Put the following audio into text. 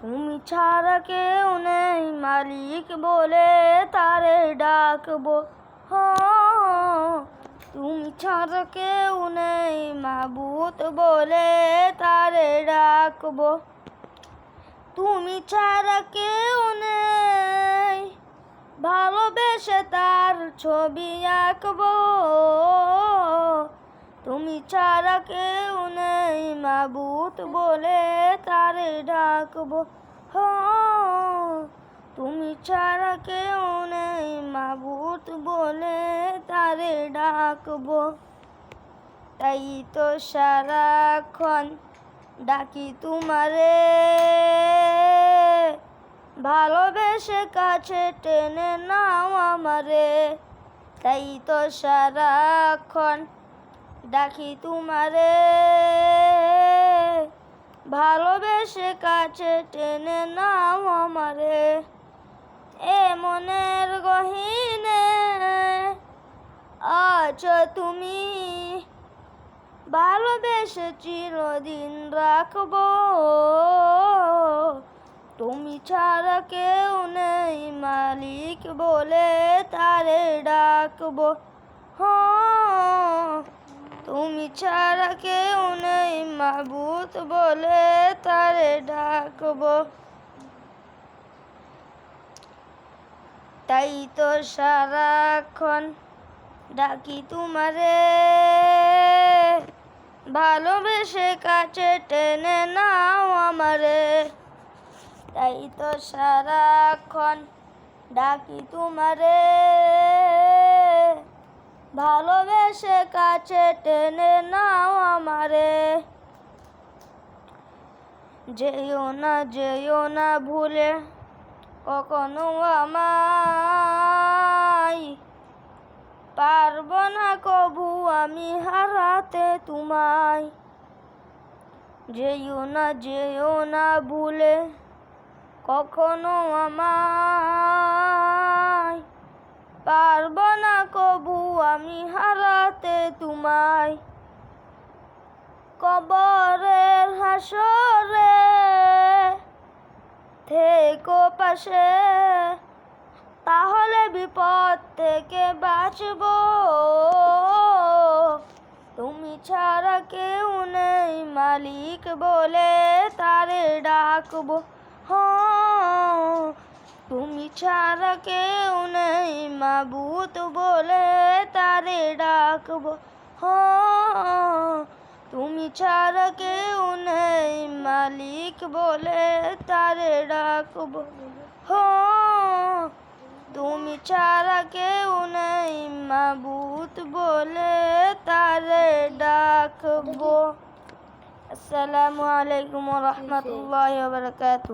তুমি ছাড়া কেউ নেই মালিক বলে তারে ডাকবো। তুমি ছাড়া কেউ নেই মাবুদ বলে তারে ডাকবো। তুমি ছাড়া কেউ নেই ভালোবেসে তার ছবি আঁকবো। তুমি ছাড়া কেউ নেই মাবুদ বলে তারে ডাকবো। তুমি ছাড়া কেউ নেই মাবুদ বলে তারে ডাকবো। তাই তো সারাক্ষণ ডাকি তোমারে, ভালোবেসে কাছে টেনে নাও আমারে। তাই তো সারাক্ষণ ডাকি তোমারে, ভালোবেসে কাছে টেনে নাও আমারে। এ মনের গহীনে আছো তুমি, ভালোবেসে চিরদিন রাখবো। তুমি ছাড়া কেউ নেই মালিক বলে তারে ডাকবো। তুমি ছাড়া কেউ নেই মাবুদ বলে তারে ডাকবো। তাই তো সারাক্ষণ ডাকি তোমারে, ভালোবেসে কাছে টেনে নাও আমারে। তাই তো সারাক্ষণ ডাকি তোমারে, ভালোবেসে কাছে টেনে নাও আমারে। যেও না ভুলে কখনো আমায়, পারবো না কবু আমি হারাতে তোমায়। যেও না ভুলে কখনো আমায়, পারবো না কবু আমি হারাতে তোমায়। কবরের হাসরে থেকো পাশে, তাহলে বিপদ থেকে বাঁচবো। তুমি ছাড়া কেউ নেই মালিক বলে তারে ডাকবো। তুমি ছাড়া কেউ নেই মাবুদ বলে তারে ডাকবো। তুমি ছাড়া কেউ নেই মালিক বলে তারে ডাকবো। তুমি ছাড়া কেউ নেই মাবুদ বলে তারে ডাকবো। আসসালামু আলাইকুম ওয়া রাহমাতুল্লাহি ওয়া বারাকাতুহু।